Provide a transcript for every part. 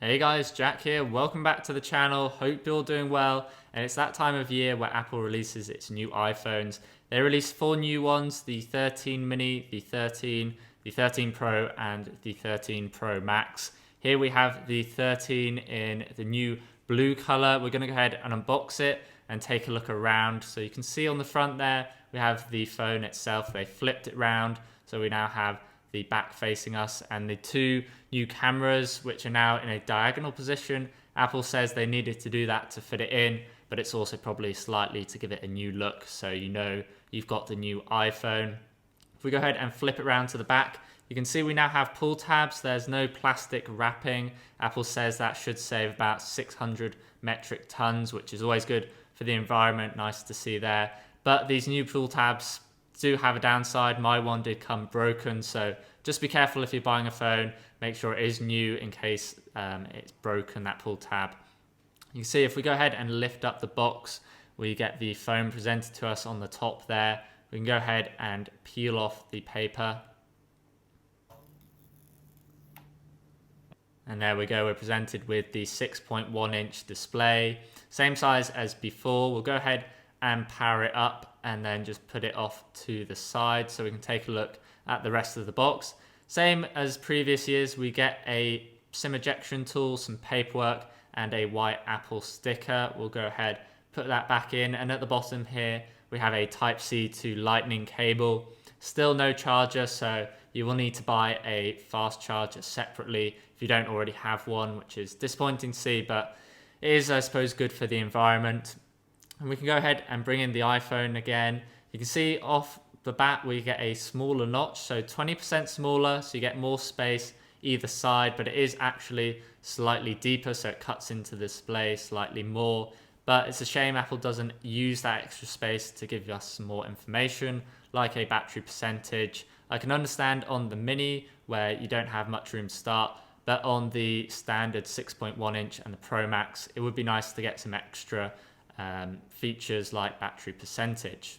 Hey guys, Jack here. Welcome back to the channel. Hope you're doing well. And it's that time of year where Apple releases its new iPhones. They released 4 new ones, the 13 mini, the 13, the 13 Pro, and the 13 Pro Max. Here we have the 13 in the new blue color. We're going to go ahead and unbox it and take a look around. So you can see on the front there, we have the phone itself. They flipped it round. So we now have the back facing us, and the 2 new cameras, which are now in a diagonal position. Apple says they needed to do that to fit it in, but it's also probably slightly to give it a new look, so you know you've got the new iPhone. If we go ahead and flip it around to the back, you can see we now have pull tabs. There's no plastic wrapping. Apple says that should save about 600 metric tons, which is always good for the environment. Nice to see there. But these new pull tabs do have a downside. My one did come broken, so just be careful if you're buying a phone. Make sure it is new in case it's broken, that pull tab. You can see if we go ahead and lift up the box, we get the phone presented to us on the top there. We can go ahead and peel off the paper. And there we go, we're presented with the 6.1-inch display. Same size as before. We'll go ahead and power it up and then just put it off to the side so we can take a look at the rest of the box. Same as previous years, we get a SIM ejection tool, some paperwork, and a white Apple sticker. We'll go ahead, put that back in, and at the bottom here, we have a Type-C to Lightning cable. Still no charger, so you will need to buy a fast charger separately if you don't already have one, which is disappointing to see, but it is, I suppose, good for the environment. And we can go ahead and bring in the iPhone again. You can see off the bat we get a smaller notch, so 20% smaller, so you get more space either side, but it is actually slightly deeper, so it cuts into the display slightly more. But it's a shame Apple doesn't use that extra space to give us some more information, like a battery percentage. I can understand on the Mini where you don't have much room to start, but on the standard 6.1-inch and the Pro Max, it would be nice to get some extra features like battery percentage.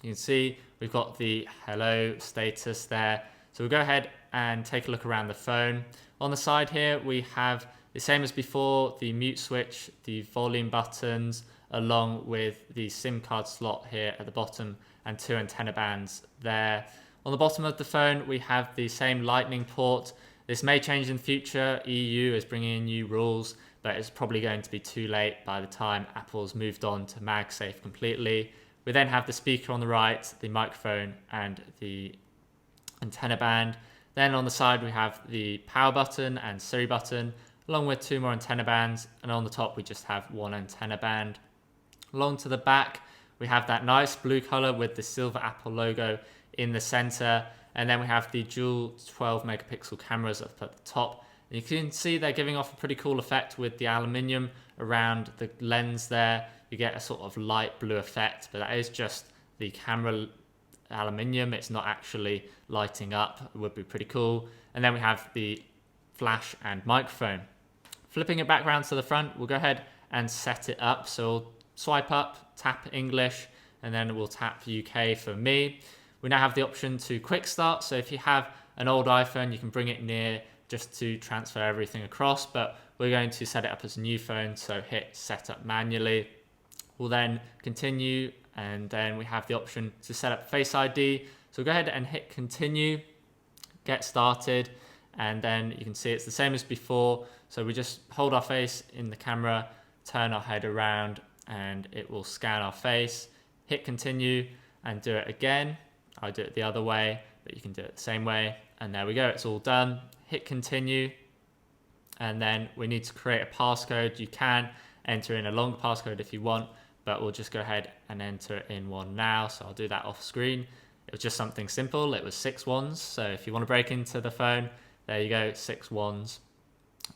You can see we've got the hello status there. So we'll go ahead and take a look around the phone. On the side here, we have the same as before, the mute switch, the volume buttons, along with the SIM card slot here at the bottom and 2 antenna bands there. On the bottom of the phone, we have the same Lightning port. This may change in the future. EU is bringing in new rules, but it's probably going to be too late by the time Apple's moved on to MagSafe completely. We then have the speaker on the right, the microphone, and the antenna band. Then on the side, we have the power button and Siri button, along with 2 more antenna bands. And on the top, we just have 1 antenna band. Along to the back, we have that nice blue color with the silver Apple logo in the center. And then we have the dual 12 megapixel cameras up at the top. And you can see they're giving off a pretty cool effect with the aluminium around the lens there. You get a sort of light blue effect, but that is just the camera aluminium. It's not actually lighting up. It would be pretty cool. And then we have the flash and microphone. Flipping it back around to the front, we'll go ahead and set it up. So we'll swipe up, tap English, and then we'll tap UK for me. We now have the option to quick start. So if you have an old iPhone, you can bring it near just to transfer everything across, but we're going to set it up as a new phone. So hit setup manually. We'll then continue, and then we have the option to set up Face ID. So go ahead and hit continue, get started, and then you can see it's the same as before. So we just hold our face in the camera, turn our head around, and it will scan our face. Hit continue and do it again. I do it the other way, but you can do it the same way. And there we go, it's all done. Hit continue, and then we need to create a passcode. You can enter in a long passcode if you want, but we'll just go ahead and enter in one now. So I'll do that off screen. It was just something simple. It was 6 ones. So if you want to break into the phone, there you go, 6 ones.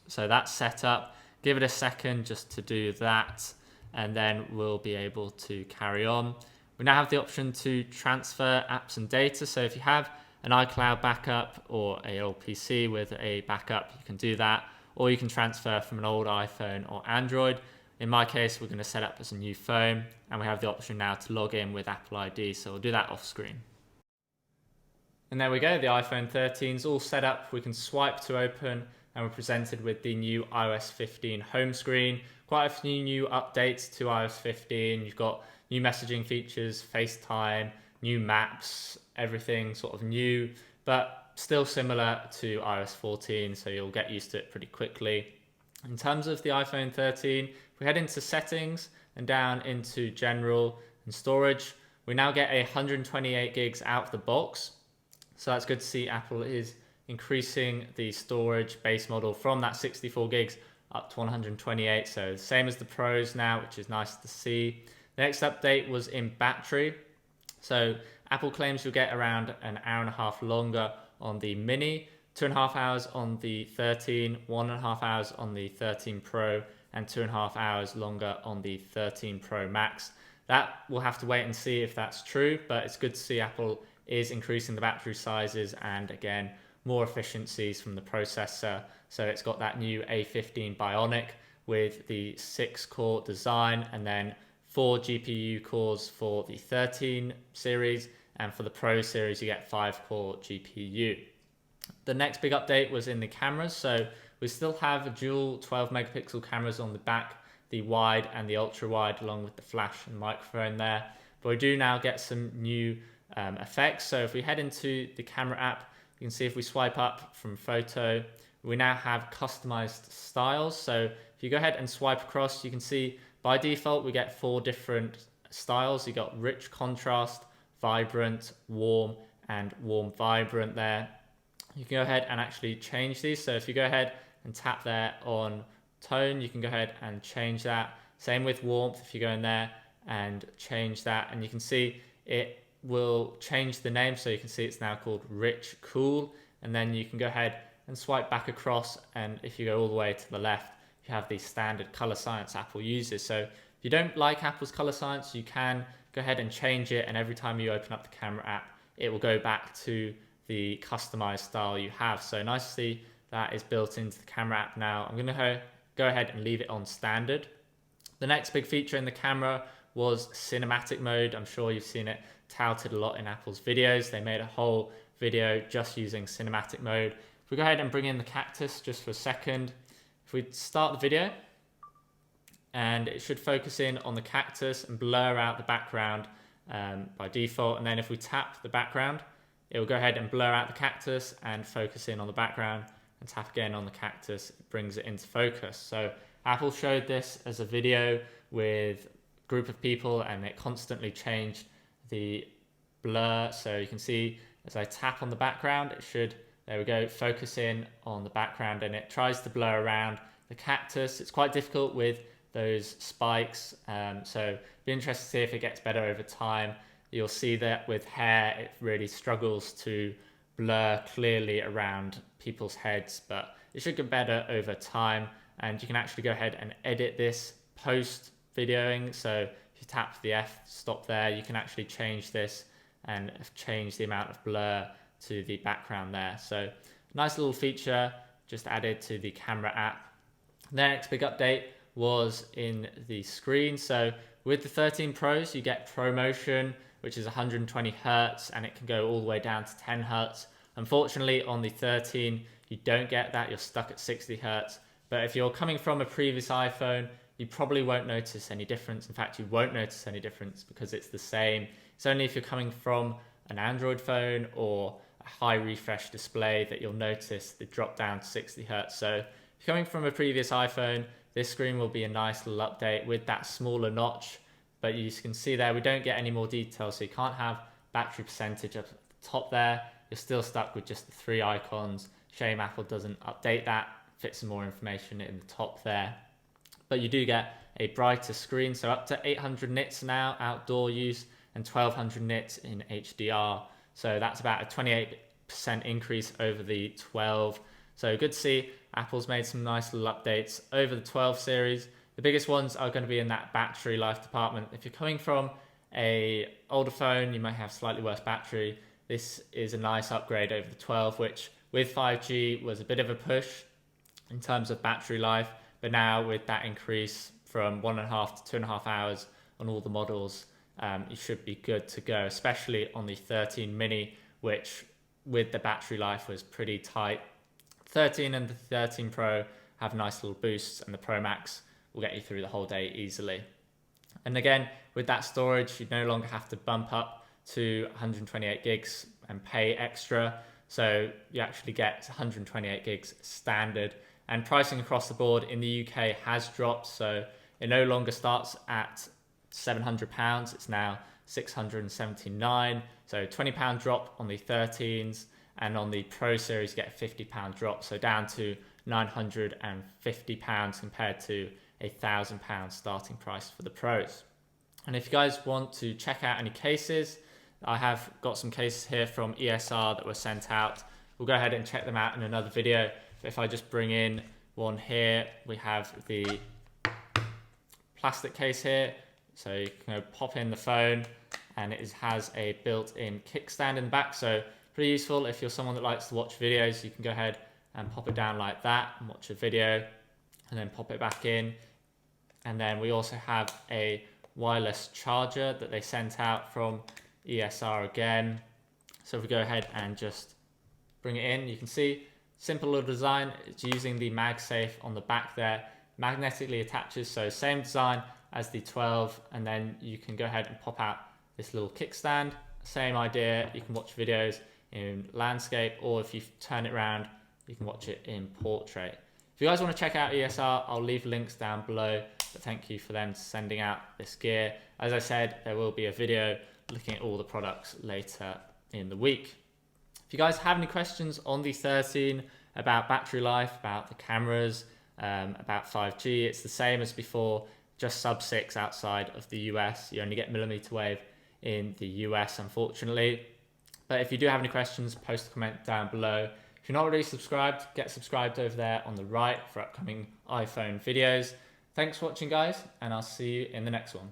So that's set up. Give it a second just to do that, and then we'll be able to carry on. We now have the option to transfer apps and data. So if you have an iCloud backup or an old PC with a backup, you can do that, or you can transfer from an old iPhone or Android. In my case, we're going to set up as a new phone, and we have the option now to log in with Apple ID, so we'll do that off screen. And there we go, the iPhone 13 is all set up. We can swipe to open and we're presented with the new iOS 15 home screen. Quite a few new updates to iOS 15. You've got new messaging features, FaceTime, new maps, everything sort of new, but still similar to iOS 14, so you'll get used to it pretty quickly. In terms of the iPhone 13, if we head into settings and down into general and storage, we now get 128 gigs out of the box. So that's good to see. Apple is increasing the storage base model from that 64 gigs up to 128. So same as the Pros now, which is nice to see. The next update was in battery. So Apple claims you'll get around an hour and a half longer on the Mini, 2.5 hours on the 13, 1.5 hours on the 13 Pro, and 2.5 hours longer on the 13 Pro Max. That we'll have to wait and see if that's true, but it's good to see Apple is increasing the battery sizes and again, more efficiencies from the processor. So it's got that new A15 Bionic with the 6-core design and then 4 GPU cores for the 13 series, and for the Pro series you get 5-core GPU. The next big update was in the cameras. So we still have dual 12 megapixel cameras on the back, the wide and the ultra wide, along with the flash and microphone there. But we do now get some new effects. So if we head into the camera app, you can see if we swipe up from photo, we now have customized styles. So if you go ahead and swipe across, you can see by default we get 4 different styles. You got rich contrast, vibrant, warm, and warm vibrant there. You can go ahead and actually change these. So if you go ahead and tap there on tone, you can go ahead and change that. Same with warmth. If you go in there and change that, and you can see it will change the name. So you can see it's now called Rich Cool. And then you can go ahead and swipe back across. And if you go all the way to the left, you have the standard color science Apple uses. So if you don't like Apple's color science, you can go ahead and change it. And every time you open up the camera app, it will go back to the customized style you have. So nice to see that is built into the camera app now. I'm going to go ahead and leave it on standard. The next big feature in the camera was cinematic mode. I'm sure you've seen it touted a lot in Apple's videos. They made a whole video just using cinematic mode. If we go ahead and bring in the cactus just for a second, if we start the video, and it should focus in on the cactus and blur out the background by default. And then if we tap the background, it will go ahead and blur out the cactus and focus in on the background, and tap again on the cactus, it brings it into focus. So Apple showed this as a video with a group of people and it constantly changed the blur. So you can see as I tap on the background, it should, there we go, focus in on the background, and it tries to blur around the cactus. It's quite difficult with those spikes. So be interested to see if it gets better over time. You'll see that with hair, it really struggles to blur clearly around people's heads, but it should get better over time. And you can actually go ahead and edit this post videoing. So if you tap the F stop there, you can actually change this and change the amount of blur to the background there. So nice little feature just added to the camera app. The next big update was in the screen. So with the 13 Pros, you get ProMotion, which is 120 Hertz, and it can go all the way down to 10 Hertz. Unfortunately, on the 13, you don't get that. You're stuck at 60 Hertz. But if you're coming from a previous iPhone, you probably won't notice any difference. In fact, you won't notice any difference because it's the same. It's only if you're coming from an Android phone or a high refresh display that you'll notice the drop down to 60 Hertz. So if you're coming from a previous iPhone, this screen will be a nice little update with that smaller notch. But you can see there, we don't get any more details. So you can't have battery percentage up at the top there. You're still stuck with just the 3 icons. Shame Apple doesn't update that, fit some more information in the top there. But you do get a brighter screen. So up to 800 nits now, outdoor use, and 1200 nits in HDR. So that's about a 28% increase over the 12. So good to see Apple's made some nice little updates over the 12 series. The biggest ones are going to be in that battery life department. If you're coming from an older phone, you might have slightly worse battery. This is a nice upgrade over the 12, which with 5G was a bit of a push in terms of battery life. But now with that increase from 1.5 to 2.5 hours on all the models, you should be good to go, especially on the 13 mini, which with the battery life was pretty tight. 13 and the 13 Pro have nice little boosts, and the Pro Max will get you through the whole day easily. And again, with that storage, you no longer have to bump up to 128 gigs and pay extra. So you actually get 128 gigs standard, and pricing across the board in the UK has dropped. So it no longer starts at £700. It's now £679. So £20 drop on the 13s, and on the Pro series you get a £50 drop. So down to £950 compared to a £1,000 starting price for the Pros. And if you guys want to check out any cases, I have got some cases here from ESR that were sent out. We'll go ahead and check them out in another video. But if I just bring in one here, we have the plastic case here. So you can pop in the phone, and it has a built-in kickstand in the back. So pretty useful if you're someone that likes to watch videos. You can go ahead and pop it down like that and watch a video, and then pop it back in. And then we also have a wireless charger that they sent out from ESR again. So if we go ahead and just bring it in, you can see simple little design. It's using the MagSafe on the back there, magnetically attaches, so same design as the 12, and then you can go ahead and pop out this little kickstand. Same idea, you can watch videos in landscape, or if you turn it around, you can watch it in portrait. If you guys want to check out ESR, I'll leave links down below, but thank you for them sending out this gear. As I said, there will be a video looking at all the products later in the week. If you guys have any questions on the 13 about battery life, about the cameras, about 5G, it's the same as before, just sub 6 outside of the US. You only get millimeter wave in the US, unfortunately. But if you do have any questions, post a comment down below. If you're not already subscribed, get subscribed over there on the right for upcoming iPhone videos. Thanks for watching, guys, and I'll see you in the next one.